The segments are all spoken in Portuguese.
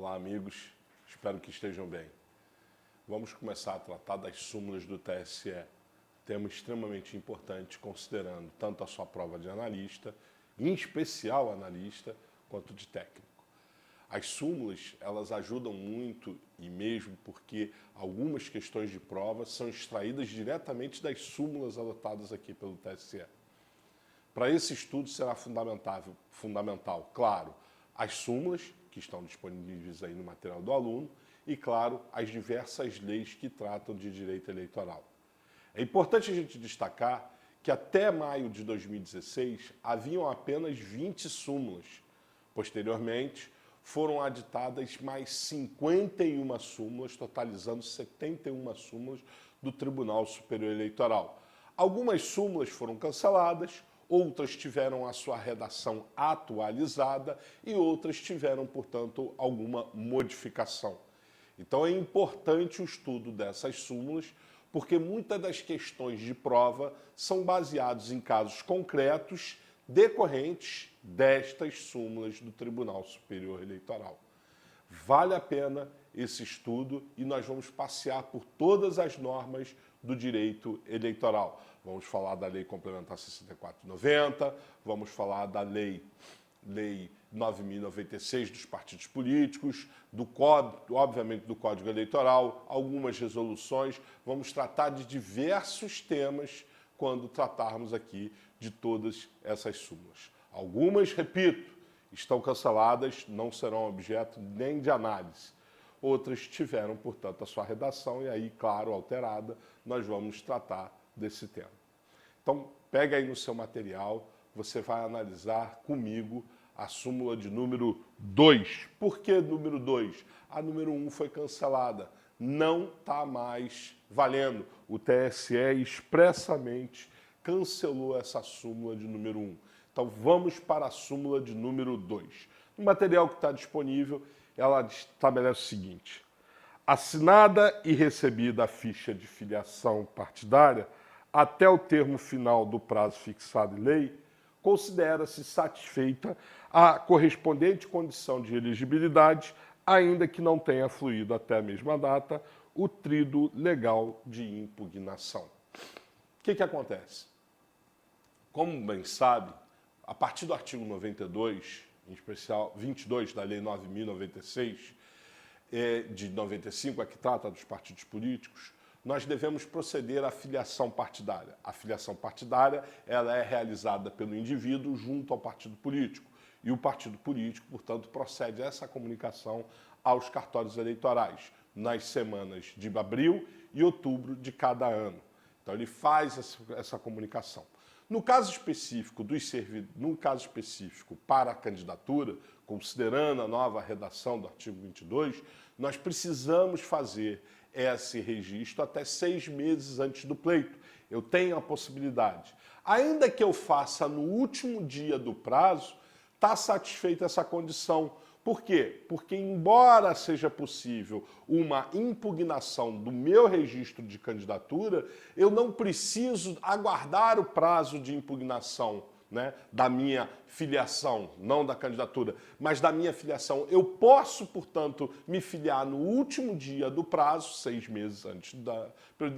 Olá, amigos. Espero que estejam bem. Vamos começar a tratar das súmulas do TSE, tema extremamente importante, considerando tanto a sua prova de analista, em especial analista, quanto de técnico. As súmulas, elas ajudam muito, e mesmo porque algumas questões de prova são extraídas diretamente das súmulas adotadas aqui pelo TSE. Para esse estudo será fundamental, claro, as súmulas, que estão disponíveis aí no material do aluno, e, claro, as diversas leis que tratam de direito eleitoral. É importante a gente destacar que até maio de 2016 haviam apenas 20 súmulas. Posteriormente, foram aditadas mais 51 súmulas, totalizando 71 súmulas do Tribunal Superior Eleitoral. Algumas súmulas foram canceladas, outras tiveram a sua redação atualizada e outras tiveram, portanto, alguma modificação. Então é importante o estudo dessas súmulas, porque muitas das questões de prova são baseadas em casos concretos decorrentes destas súmulas do Tribunal Superior Eleitoral. Vale a pena esse estudo e nós vamos passear por todas as normas do direito eleitoral. Vamos falar da Lei Complementar 64/90, vamos falar da Lei 9.096 dos partidos políticos, obviamente do Código Eleitoral, algumas resoluções. Vamos tratar de diversos temas quando tratarmos aqui de todas essas súmulas. Algumas, repito, estão canceladas, não serão objeto nem de análise. Outras tiveram, portanto, a sua redação e aí, claro, alterada, nós vamos tratar desse tema. Então, pega aí no seu material, você vai analisar comigo a súmula de número 2. Por que número 2? A número 1 foi cancelada, não está mais valendo. O TSE expressamente cancelou essa súmula de número 1. Então, vamos para a súmula de número 2. No material que está disponível, ela estabelece o seguinte: assinada e recebida a ficha de filiação partidária até o termo final do prazo fixado em lei, considera-se satisfeita a correspondente condição de elegibilidade, ainda que não tenha fluído até a mesma data o trido legal de impugnação. O que acontece? Como bem sabe, a partir do artigo 92, em especial 22 da Lei 9.096, de 95, a que trata dos partidos políticos, nós devemos proceder à filiação partidária. A filiação partidária ela é realizada pelo indivíduo junto ao partido político. E o partido político, portanto, procede a essa comunicação aos cartórios eleitorais, nas semanas de abril e outubro de cada ano. Então, ele faz essa comunicação. No caso específico para a candidatura, considerando a nova redação do artigo 22, nós precisamos fazer esse registro até 6 meses antes do pleito. Eu tenho a possibilidade. Ainda que eu faça no último dia do prazo, está satisfeita essa condição. Por quê? Porque, embora seja possível uma impugnação do meu registro de candidatura, eu não preciso aguardar o prazo de impugnação, né, da minha filiação, não da candidatura, mas da minha filiação. Eu posso, portanto, me filiar no último dia do prazo, 6 meses antes da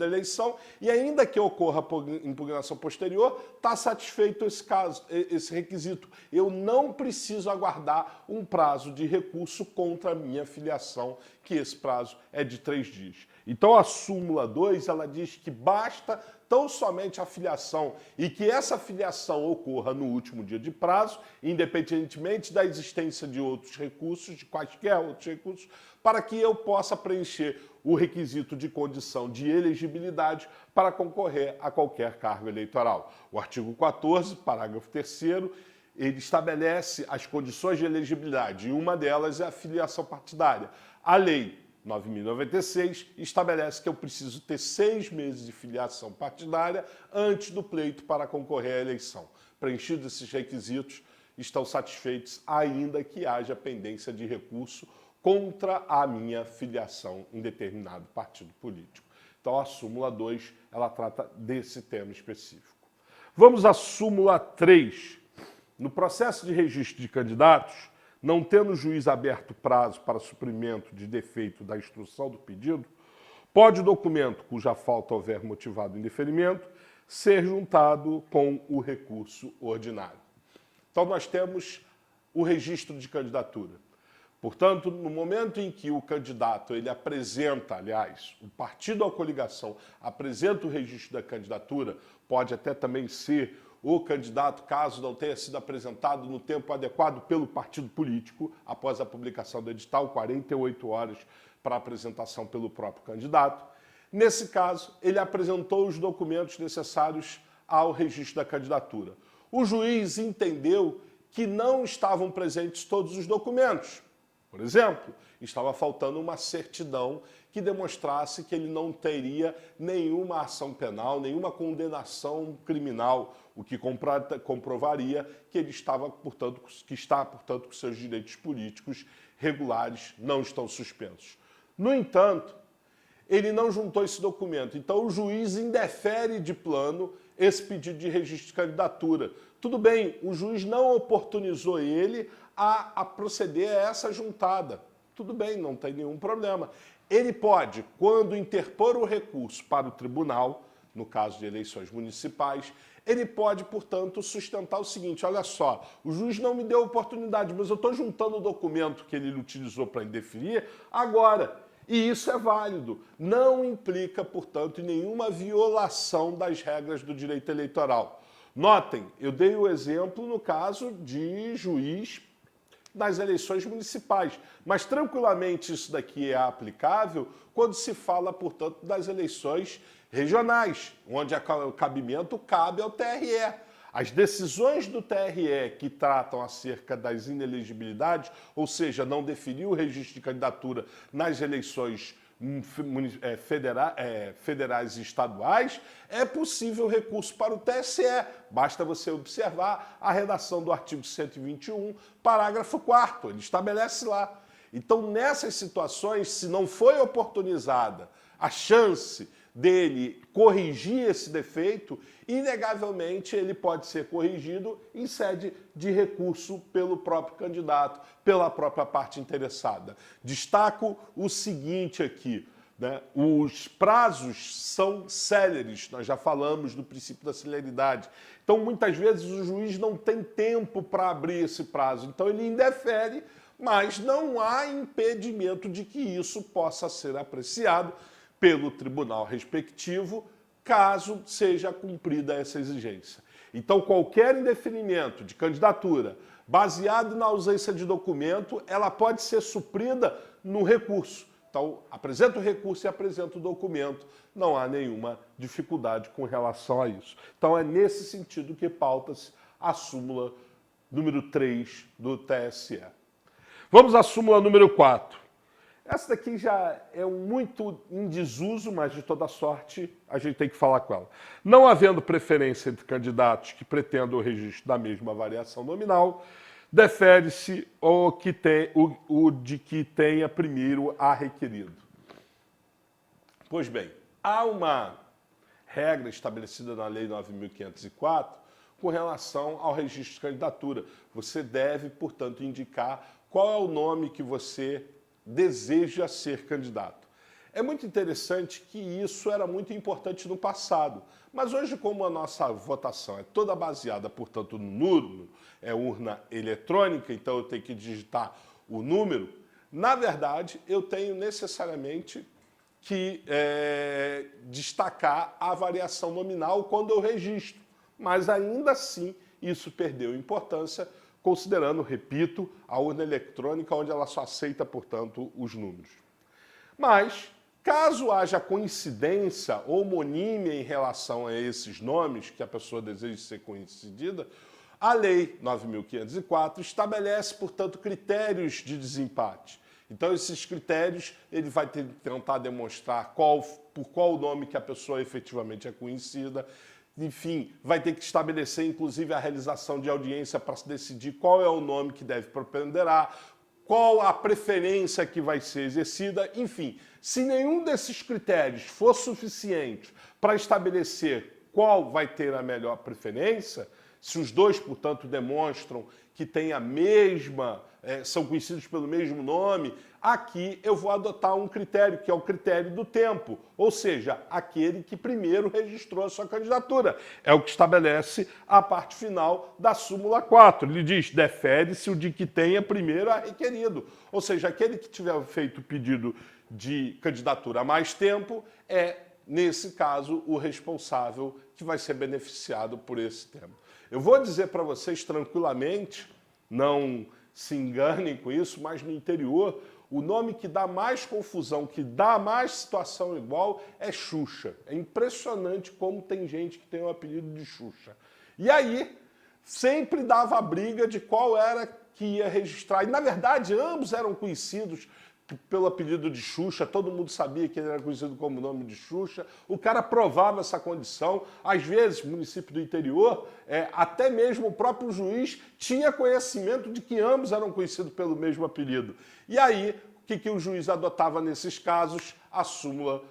eleição, e ainda que ocorra a impugnação posterior, está satisfeito esse requisito. Eu não preciso aguardar um prazo de recurso contra a minha filiação, que esse prazo é de 3 dias. Então, a súmula 2, ela diz que basta tão somente a filiação e que essa filiação ocorra no último dia de prazo, independentemente da existência de outros recursos, de quaisquer outros recursos, para que eu possa preencher o requisito de condição de elegibilidade para concorrer a qualquer cargo eleitoral. O artigo 14, parágrafo 3º, ele estabelece as condições de elegibilidade e uma delas é a filiação partidária. A lei 9.096 estabelece que eu preciso ter 6 meses de filiação partidária antes do pleito para concorrer à eleição. Preenchidos esses requisitos, estão satisfeitos ainda que haja pendência de recurso contra a minha filiação em determinado partido político. Então, a súmula 2, ela trata desse tema específico. Vamos à súmula 3. No processo de registro de candidatos, não tendo o juiz aberto prazo para suprimento de defeito da instrução do pedido, pode o documento, cuja falta houver motivado indeferimento, ser juntado com o recurso ordinário. Então, nós temos o registro de candidatura. Portanto, no momento em que o candidato ele apresenta, aliás, o partido ou a coligação apresenta o registro da candidatura, pode até também ser o candidato, caso não tenha sido apresentado no tempo adequado pelo partido político, após a publicação do edital, 48 horas para apresentação pelo próprio candidato. Nesse caso, ele apresentou os documentos necessários ao registro da candidatura. O juiz entendeu que não estavam presentes todos os documentos. Por exemplo, estava faltando uma certidão que demonstrasse que ele não teria nenhuma ação penal, nenhuma condenação criminal, o que comprovaria que ele estava, portanto, com seus direitos políticos regulares não estão suspensos. No entanto, ele não juntou esse documento, então o juiz indefere de plano esse pedido de registro de candidatura. Tudo bem, o juiz não oportunizou ele a proceder a essa juntada. Tudo bem, não tem nenhum problema. Ele pode, quando interpor o recurso para o tribunal, no caso de eleições municipais, ele pode, portanto, sustentar o seguinte: olha só, o juiz não me deu oportunidade, mas eu estou juntando o documento que ele utilizou para indeferir agora. E isso é válido. Não implica, portanto, em nenhuma violação das regras do direito eleitoral. Notem, eu dei o exemplo no caso de juiz nas eleições municipais, mas tranquilamente isso daqui é aplicável quando se fala, portanto, das eleições regionais, onde o cabimento cabe ao TRE. As decisões do TRE que tratam acerca das inelegibilidades, ou seja, não definir o registro de candidatura nas eleições federais e estaduais, é possível recurso para o TSE. Basta você observar a redação do artigo 121, parágrafo 4º, ele estabelece lá. Então, nessas situações, se não foi oportunizada a chance dele corrigir esse defeito, inegavelmente ele pode ser corrigido em sede de recurso pelo próprio candidato, pela própria parte interessada. Destaco o seguinte aqui, né? Os prazos são céleres, nós já falamos do princípio da celeridade. Então, muitas vezes, o juiz não tem tempo para abrir esse prazo, então ele indefere, mas não há impedimento de que isso possa ser apreciado pelo tribunal respectivo, caso seja cumprida essa exigência. Então, qualquer indeferimento de candidatura baseado na ausência de documento, ela pode ser suprida no recurso. Então, apresenta o recurso e apresenta o documento. Não há nenhuma dificuldade com relação a isso. Então, é nesse sentido que pauta-se a súmula número 3 do TSE. Vamos à súmula número 4. Essa daqui já é muito em desuso, mas de toda sorte a gente tem que falar com ela. Não havendo preferência entre candidatos que pretendam o registro da mesma variação nominal, defere-se o de que tenha primeiro a requerido. Pois bem, há uma regra estabelecida na Lei 9.504 com relação ao registro de candidatura. Você deve, portanto, indicar qual é o nome que você deseja ser candidato. É muito interessante que isso era muito importante no passado, mas hoje, como a nossa votação é toda baseada, portanto, no número, é urna eletrônica, então eu tenho que digitar o número, na verdade, eu tenho necessariamente que destacar a variação nominal quando eu registro, mas ainda assim isso perdeu importância, considerando, repito, a urna eletrônica, onde ela só aceita, portanto, os números. Mas, caso haja coincidência, homonímia em relação a esses nomes que a pessoa deseja ser coincidida, a Lei 9.504 estabelece, portanto, critérios de desempate. Então, esses critérios, ele vai tentar demonstrar por qual nome que a pessoa efetivamente é conhecida. Enfim, vai ter que estabelecer, inclusive, a realização de audiência para se decidir qual é o nome que deve preponderar, qual a preferência que vai ser exercida. Enfim, se nenhum desses critérios for suficiente para estabelecer qual vai ter a melhor preferência, se os dois, portanto, demonstram que têm a mesma, são conhecidos pelo mesmo nome, aqui eu vou adotar um critério, que é o critério do tempo, ou seja, aquele que primeiro registrou a sua candidatura. É o que estabelece a parte final da súmula 4. Ele diz, defere-se o de que tenha primeiro a requerido. Ou seja, aquele que tiver feito o pedido de candidatura há mais tempo é, nesse caso, o responsável que vai ser beneficiado por esse tempo. Eu vou dizer para vocês tranquilamente, não se enganem com isso, mas no interior, o nome que dá mais confusão, que dá mais situação igual, é Xuxa. É impressionante como tem gente que tem o apelido de Xuxa. E aí, sempre dava a briga de qual era que ia registrar. E, na verdade, ambos eram conhecidos pelo apelido de Xuxa, todo mundo sabia que ele era conhecido como nome de Xuxa, o cara provava essa condição, às vezes, município do interior, até mesmo o próprio juiz tinha conhecimento de que ambos eram conhecidos pelo mesmo apelido. E aí, o que o juiz adotava nesses casos? A súmula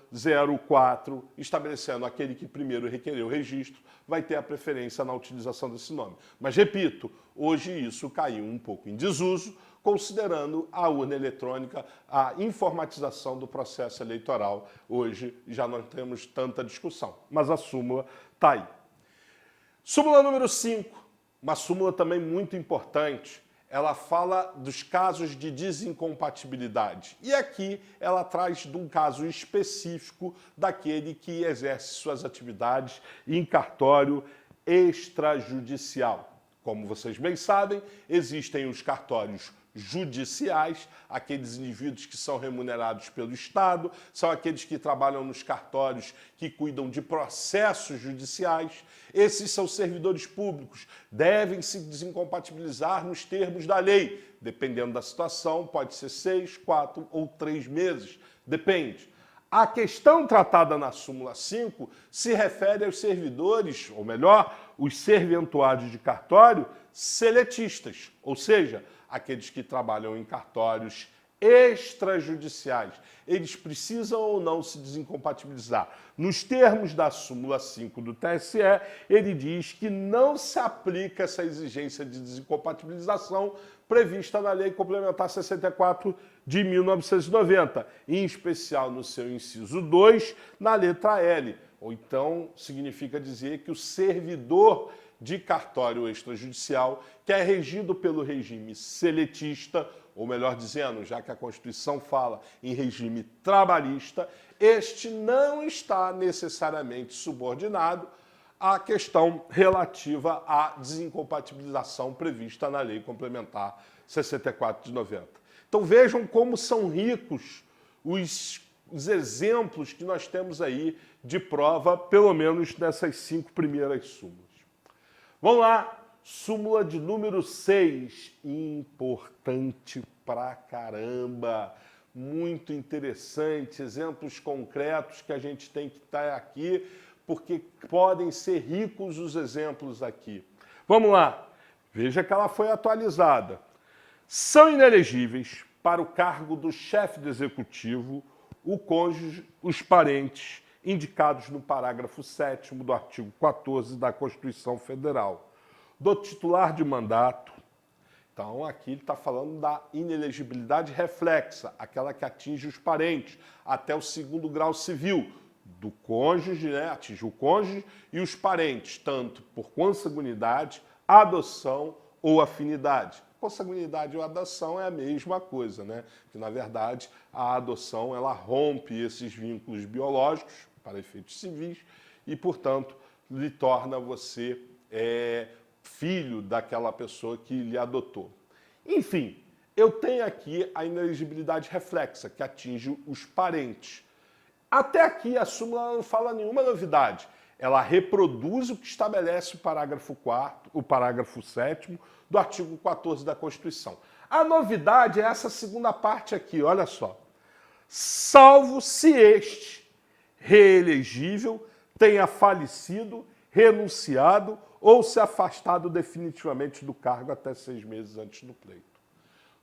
04, estabelecendo aquele que primeiro requereu o registro, vai ter a preferência na utilização desse nome. Mas, repito, hoje isso caiu um pouco em desuso, considerando a urna eletrônica, a informatização do processo eleitoral. Hoje já não temos tanta discussão, mas a súmula está aí. Súmula número 5, uma súmula também muito importante. Ela fala dos casos de desincompatibilidade. E aqui ela traz de um caso específico daquele que exerce suas atividades em cartório extrajudicial. Como vocês bem sabem, existem os cartórios judiciais, aqueles indivíduos que são remunerados pelo Estado, são aqueles que trabalham nos cartórios que cuidam de processos judiciais. Esses são servidores públicos, devem se desincompatibilizar nos termos da lei. Dependendo da situação, pode ser 6, 4 ou 3 meses, depende. A questão tratada na súmula 5 se refere aos servidores, ou melhor, os serventuários de cartório seletistas, ou seja, aqueles que trabalham em cartórios extrajudiciais. Eles precisam ou não se desincompatibilizar. Nos termos da súmula 5 do TSE, ele diz que não se aplica essa exigência de desincompatibilização prevista na Lei Complementar 64 de 1990, em especial no seu inciso 2, na letra L. Ou então, significa dizer que o servidor de cartório extrajudicial, que é regido pelo regime seletista, ou melhor dizendo, já que a Constituição fala em regime trabalhista, este não está necessariamente subordinado à questão relativa à desincompatibilização prevista na Lei Complementar 64 de 90. Então vejam como são ricos os exemplos que nós temos aí de prova, pelo menos nessas 5 primeiras súmulas. Vamos lá, súmula de número 6, importante pra caramba, muito interessante, exemplos concretos que a gente tem que estar aqui, porque podem ser ricos os exemplos aqui. Vamos lá, veja que ela foi atualizada. São inelegíveis para o cargo do chefe do executivo, o cônjuge, os parentes, indicados no parágrafo 7º do artigo 14 da Constituição Federal, do titular de mandato. Então, aqui ele está falando da inelegibilidade reflexa, aquela que atinge os parentes, até o 2º grau civil, do cônjuge, né? Atinge o cônjuge e os parentes, tanto por consanguinidade, adoção ou afinidade. Consanguinidade ou adoção é a mesma coisa, né? Que, na verdade, a adoção ela rompe esses vínculos biológicos para efeitos civis e, portanto, lhe torna você filho daquela pessoa que lhe adotou. Enfim, eu tenho aqui a inelegibilidade reflexa, que atinge os parentes. Até aqui a súmula não fala nenhuma novidade. Ela reproduz o que estabelece o parágrafo 4º, o parágrafo 7º do artigo 14 da Constituição. A novidade é essa segunda parte aqui, olha só. Salvo se este reelegível tenha falecido, renunciado ou se afastado definitivamente do cargo até 6 meses antes do pleito.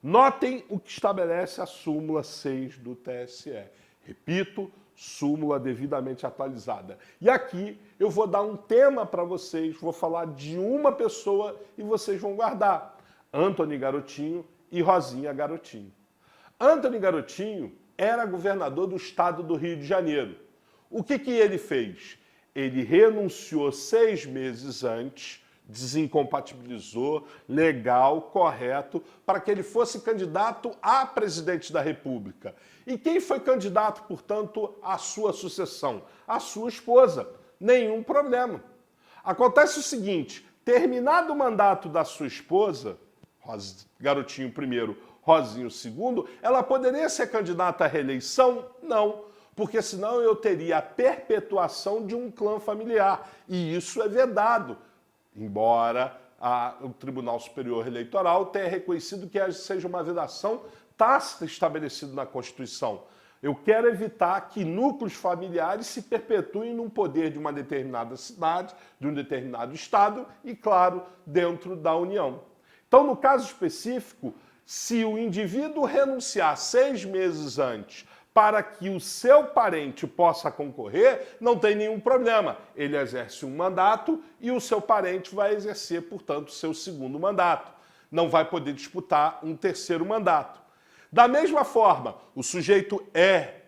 Notem o que estabelece a súmula 6 do TSE. Repito, súmula devidamente atualizada. E aqui eu vou dar um tema para vocês, vou falar de uma pessoa e vocês vão guardar. Antony Garotinho e Rosinha Garotinho. Antony Garotinho era governador do estado do Rio de Janeiro. O que ele fez? Ele renunciou 6 meses antes, desincompatibilizou, legal, correto, para que ele fosse candidato a presidente da República. E quem foi candidato, portanto, à sua sucessão? A sua esposa. Nenhum problema. Acontece o seguinte, terminado o mandato da sua esposa, Garotinho primeiro, Rosinho segundo, ela poderia ser candidata à reeleição? Não, porque senão eu teria a perpetuação de um clã familiar, e isso é vedado, embora o Tribunal Superior Eleitoral tenha reconhecido que seja uma vedação tácita estabelecida na Constituição. Eu quero evitar que núcleos familiares se perpetuem num poder de uma determinada cidade, de um determinado estado e, claro, dentro da União. Então, no caso específico, se o indivíduo renunciar 6 meses antes para que o seu parente possa concorrer, não tem nenhum problema. Ele exerce um mandato e o seu parente vai exercer, portanto, o seu segundo mandato. Não vai poder disputar um terceiro mandato. Da mesma forma, o sujeito é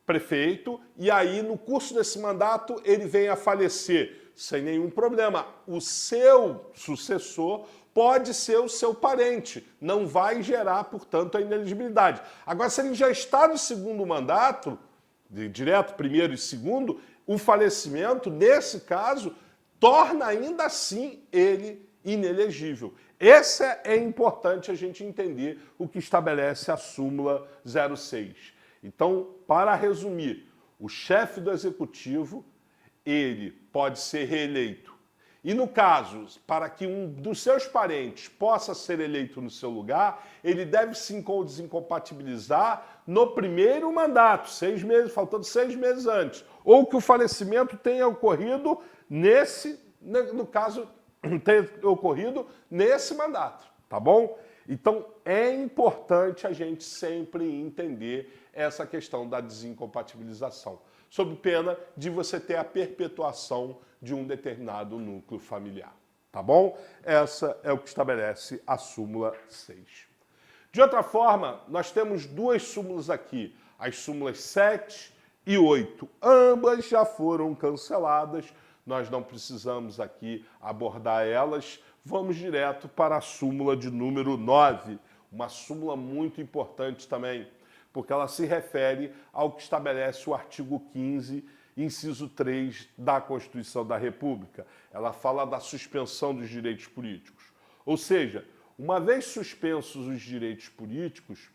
prefeito e aí, no curso desse mandato, ele vem a falecer. Sem nenhum problema. O seu sucessor pode ser o seu parente, não vai gerar, portanto, a inelegibilidade. Agora, se ele já está no segundo mandato, direto, primeiro e segundo, o falecimento, nesse caso, torna ainda assim ele inelegível. Esse é importante a gente entender o que estabelece a súmula 06. Então, para resumir, o chefe do executivo, ele pode ser reeleito. E no caso, para que um dos seus parentes possa ser eleito no seu lugar, ele deve se desincompatibilizar no primeiro mandato, 6 meses, faltando 6 meses antes. Ou que o falecimento tenha ocorrido no caso, tenha ocorrido nesse mandato, tá bom? Então, é importante a gente sempre entender essa questão da desincompatibilização, sob pena de você ter a perpetuação de um determinado núcleo familiar, tá bom? Essa é o que estabelece a súmula 6. De outra forma, nós temos 2 súmulas aqui, as súmulas 7 e 8. Ambas já foram canceladas, nós não precisamos aqui abordar elas. Vamos direto para a súmula de número 9, uma súmula muito importante também, porque ela se refere ao que estabelece o artigo 15, inciso 3 da Constituição da República. Ela fala da suspensão dos direitos políticos. Ou seja, uma vez suspensos os direitos políticos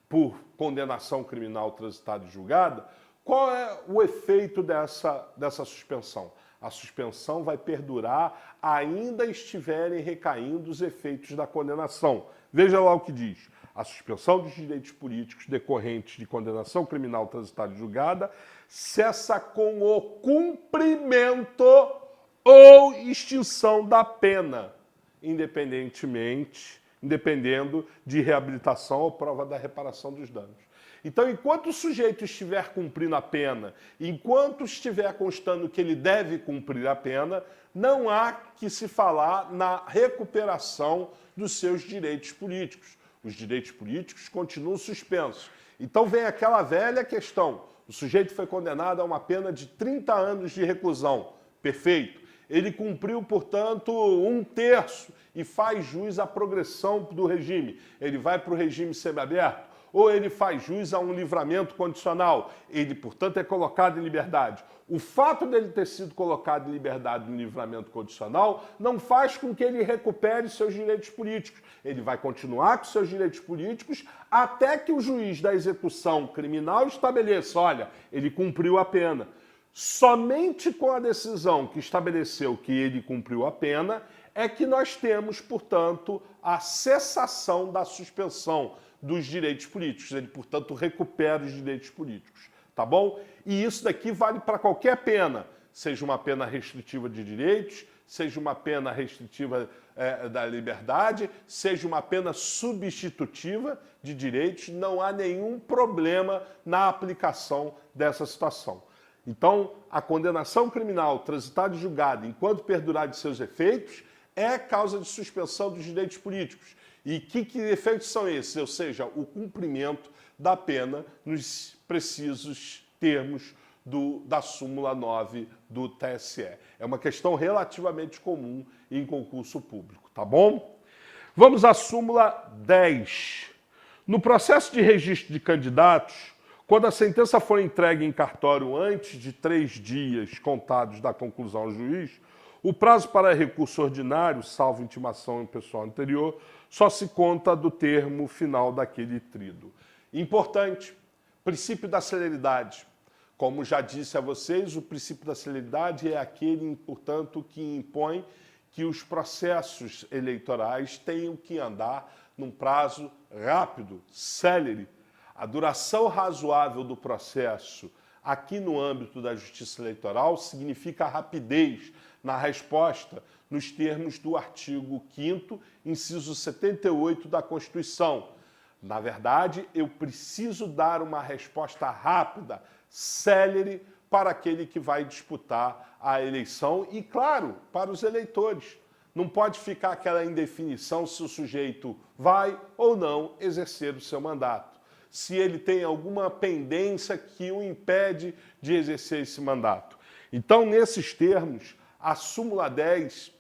por condenação criminal transitada e julgada, qual é o efeito dessa suspensão? A suspensão vai perdurar ainda estiverem recaindo os efeitos da condenação. Veja lá o que diz. A suspensão dos direitos políticos decorrentes de condenação criminal transitada e julgada cessa com o cumprimento ou extinção da pena, dependendo de reabilitação ou prova da reparação dos danos. Então, enquanto o sujeito estiver cumprindo a pena, enquanto estiver constando que ele deve cumprir a pena, não há que se falar na recuperação dos seus direitos políticos. Os direitos políticos continuam suspensos. Então vem aquela velha questão. O sujeito foi condenado a uma pena de 30 anos de reclusão. Perfeito. Ele cumpriu, portanto, 1/3 e faz jus à progressão do regime. Ele vai para o regime semiaberto, ou ele faz jus a um livramento condicional. Ele, portanto, é colocado em liberdade. O fato dele ter sido colocado em liberdade no livramento condicional não faz com que ele recupere seus direitos políticos. Ele vai continuar com seus direitos políticos até que o juiz da execução criminal estabeleça, olha, ele cumpriu a pena. Somente com a decisão que estabeleceu que ele cumpriu a pena é que nós temos, portanto, a cessação da suspensão dos direitos políticos. Ele, portanto, recupera os direitos políticos, tá bom? E isso daqui vale para qualquer pena, seja uma pena restritiva de direitos, seja uma pena restritiva da liberdade, seja uma pena substitutiva de direitos, não há nenhum problema na aplicação dessa situação. Então, a condenação criminal transitada e julgada enquanto perdurar de seus efeitos é causa de suspensão dos direitos políticos. E que efeitos são esses? Ou seja, o cumprimento da pena nos precisos termos da súmula 9 do TSE. É uma questão relativamente comum em concurso público, tá bom? Vamos à súmula 10. No processo de registro de candidatos, quando a sentença for entregue em cartório antes de 3 dias contados da conclusão ao juiz, o prazo para recurso ordinário, salvo intimação pessoal anterior, só se conta do termo final daquele trido. Importante, princípio da celeridade. Como já disse a vocês, o princípio da celeridade é aquele, portanto, que impõe que os processos eleitorais tenham que andar num prazo rápido, célere. A duração razoável do processo aqui no âmbito da justiça eleitoral significa rapidez na resposta nos termos do artigo 5º, inciso 78 da Constituição. Na verdade, eu preciso dar uma resposta rápida, célere, para aquele que vai disputar a eleição e, claro, para os eleitores. Não pode ficar aquela indefinição se o sujeito vai ou não exercer o seu mandato, se ele tem alguma pendência que o impede de exercer esse mandato. Então, nesses termos, a súmula 10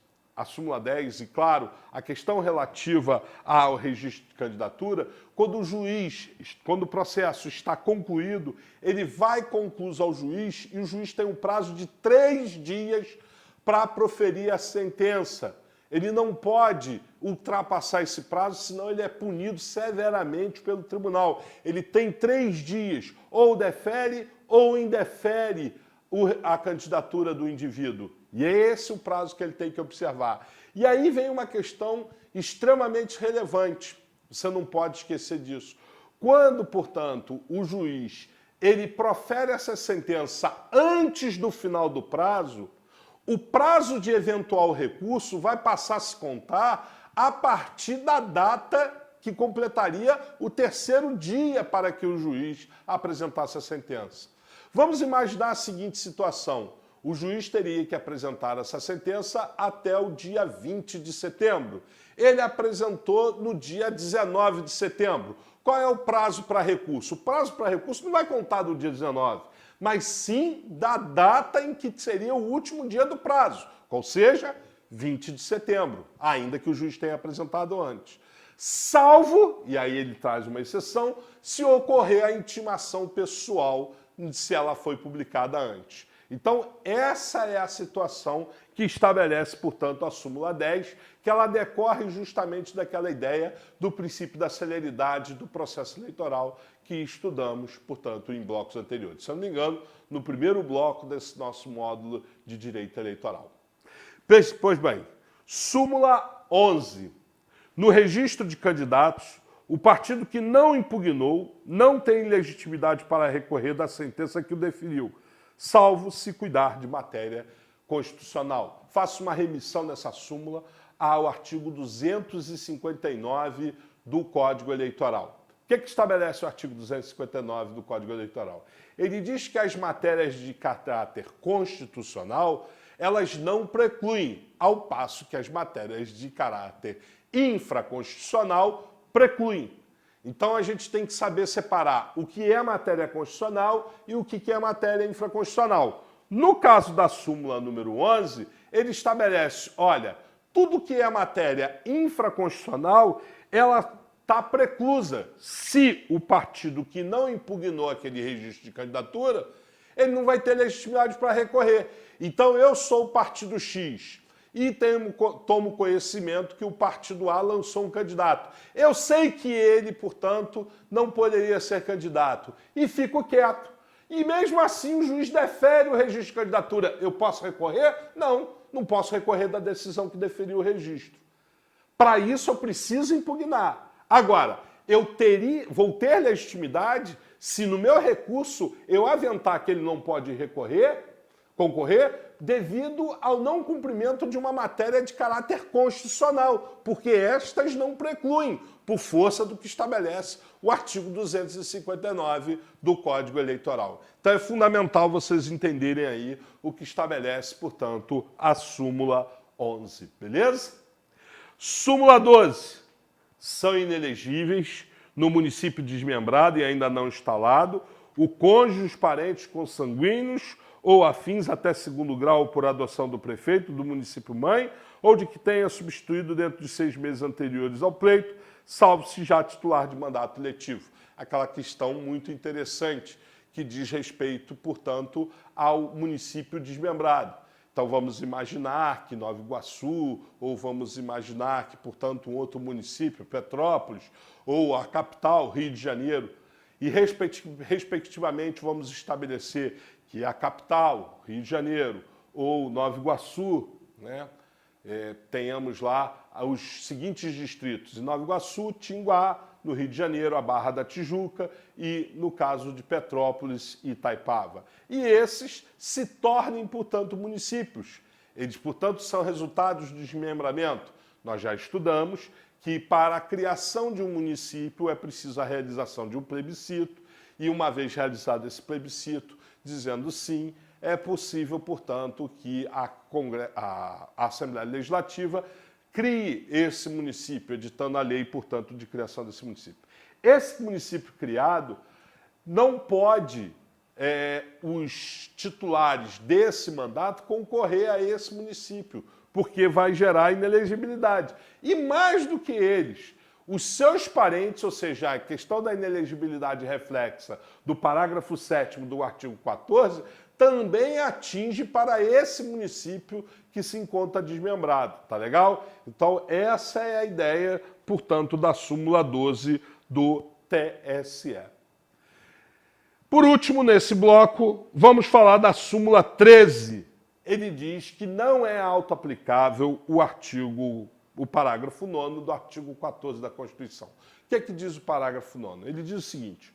e, claro, a questão relativa ao registro de candidatura, quando o processo está concluído, ele vai concluso ao juiz e o juiz tem um prazo de 3 dias para proferir a sentença. Ele não pode ultrapassar esse prazo, senão ele é punido severamente pelo tribunal. Ele tem 3 dias, ou defere ou indefere a candidatura do indivíduo. E é esse o prazo que ele tem que observar. E aí vem uma questão extremamente relevante. Você não pode esquecer disso. Quando, portanto, o juiz ele profere essa sentença antes do final do prazo, o prazo de eventual recurso vai passar a se contar a partir da data que completaria o 3º dia para que o juiz apresentasse a sentença. Vamos imaginar a seguinte situação. O juiz teria que apresentar essa sentença até o dia 20 de setembro. Ele apresentou no dia 19 de setembro. Qual é o prazo para recurso? O prazo para recurso não vai contar do dia 19, mas sim da data em que seria o último dia do prazo, ou seja, 20 de setembro, ainda que o juiz tenha apresentado antes. Salvo, e aí ele traz uma exceção, se ocorrer a intimação pessoal, se ela foi publicada antes. Então, essa é a situação que estabelece, portanto, a súmula 10, que ela decorre justamente daquela ideia do princípio da celeridade do processo eleitoral que estudamos, portanto, em blocos anteriores. Se eu não me engano, no primeiro bloco desse nosso módulo de direito eleitoral. Pois bem, súmula 11. No registro de candidatos, o partido que não impugnou não tem legitimidade para recorrer da sentença que o deferiu, salvo se cuidar de matéria constitucional. Faço uma remissão nessa súmula ao artigo 259 do Código Eleitoral. O que estabelece o artigo 259 do Código Eleitoral? Ele diz que as matérias de caráter constitucional, elas não precluem, ao passo que as matérias de caráter infraconstitucional precluem. Então, a gente tem que saber separar o que é matéria constitucional e o que é matéria infraconstitucional. No caso da súmula número 11, ele estabelece, olha, tudo que é matéria infraconstitucional, ela está preclusa. Se o partido que não impugnou aquele registro de candidatura, ele não vai ter legitimidade para recorrer. Então, eu sou o partido X e tomo conhecimento que o partido A lançou um candidato. Eu sei que ele, portanto, não poderia ser candidato e fico quieto. E mesmo assim o juiz defere o registro de candidatura. Eu posso recorrer? Não, não posso recorrer da decisão que deferiu o registro. Para isso eu preciso impugnar. Agora, vou ter legitimidade se no meu recurso eu aventar que ele não pode concorrer, devido ao não cumprimento de uma matéria de caráter constitucional, porque estas não precluem, por força do que estabelece o artigo 259 do Código Eleitoral. Então é fundamental vocês entenderem aí o que estabelece, portanto, a súmula 11, beleza? Súmula 12. São inelegíveis no município desmembrado e ainda não instalado o cônjuge, os parentes consanguíneos ou afins até segundo grau por adoção do prefeito do município mãe ou de que tenha substituído dentro de 6 meses anteriores ao pleito, salvo se já titular de mandato letivo. Aquela questão muito interessante que diz respeito, portanto, ao município desmembrado. Então vamos imaginar que Nova Iguaçu, ou vamos imaginar que, portanto, um outro município, Petrópolis, ou a capital, Rio de Janeiro, e respectivamente vamos estabelecer que a capital, Rio de Janeiro, ou Nova Iguaçu, né, tenhamos lá os seguintes distritos: em Nova Iguaçu, Tinguá, no Rio de Janeiro, a Barra da Tijuca e, no caso de Petrópolis, Itaipava. E esses se tornem, portanto, municípios. Eles, portanto, são resultados do desmembramento. Nós já estudamos que para a criação de um município é preciso a realização de um plebiscito e, uma vez realizado esse plebiscito, dizendo sim, é possível, portanto, que a Assembleia Legislativa crie esse município, editando a lei, portanto, de criação desse município. Esse município criado não pode os titulares desse mandato concorrer a esse município, porque vai gerar inelegibilidade. E mais do que eles, os seus parentes, ou seja, a questão da inelegibilidade reflexa do parágrafo 7º do artigo 14, também atinge para esse município que se encontra desmembrado, tá legal? Então essa é a ideia, portanto, da súmula 12 do TSE. Por último, nesse bloco, vamos falar da súmula 13. Ele diz que não é auto-aplicável o parágrafo 9º do artigo 14 da Constituição. O que é que diz o parágrafo 9º? Ele diz o seguinte: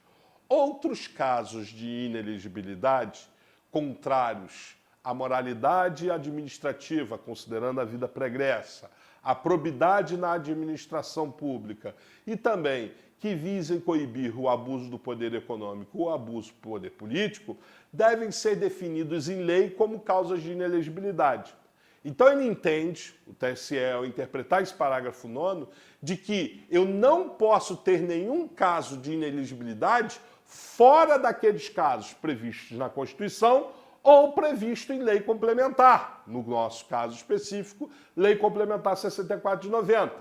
outros casos de inelegibilidade contrários à moralidade administrativa, considerando a vida pregressa, a probidade na administração pública e também que visem coibir o abuso do poder econômico ou o abuso do poder político, devem ser definidos em lei como causas de inelegibilidade. Então ele entende, o TSE, ao interpretar esse parágrafo 9º, de que eu não posso ter nenhum caso de inelegibilidade fora daqueles casos previstos na Constituição ou previsto em lei complementar. No nosso caso específico, Lei Complementar 64 de 90.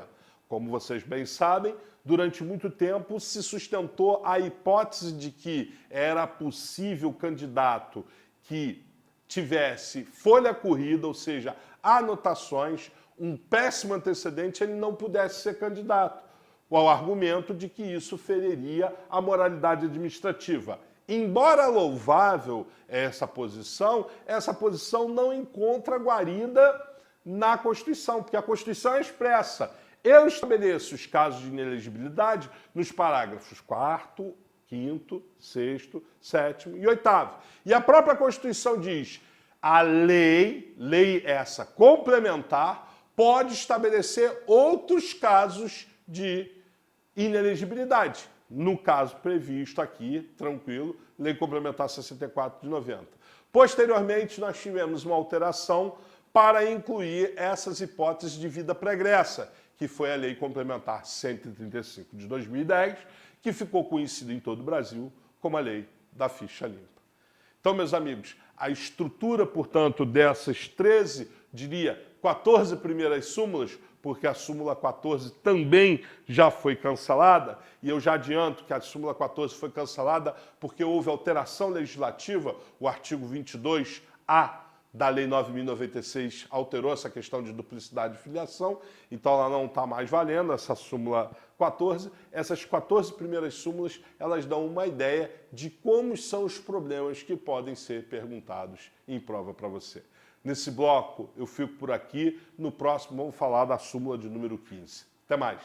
Como vocês bem sabem, durante muito tempo se sustentou a hipótese de que era possível candidato que tivesse folha corrida, ou seja, anotações, um péssimo antecedente, ele não pudesse ser candidato, ao argumento de que isso feriria a moralidade administrativa. Embora louvável essa posição não encontra guarida na Constituição, porque a Constituição é expressa. Eu estabeleço os casos de inelegibilidade nos parágrafos 4º, 5º, 6º, 7º e 8º. E a própria Constituição diz: a lei essa complementar, pode estabelecer outros casos de inelegibilidade. No caso previsto aqui, tranquilo, Lei Complementar 64 de 90. Posteriormente, nós tivemos uma alteração para incluir essas hipóteses de vida pregressa, que foi a Lei Complementar 135 de 2010, que ficou conhecida em todo o Brasil como a Lei da Ficha Limpa. Então, meus amigos, a estrutura, portanto, dessas 14 primeiras súmulas, porque a súmula 14 também já foi cancelada, e eu já adianto que a súmula 14 foi cancelada porque houve alteração legislativa, o artigo 22A da Lei 9.096 alterou essa questão de duplicidade de filiação, então ela não está mais valendo, essa súmula 14. Essas 14 primeiras súmulas, elas dão uma ideia de como são os problemas que podem ser perguntados em prova para você. Nesse bloco, eu fico por aqui. No próximo, vamos falar da súmula de número 15. Até mais!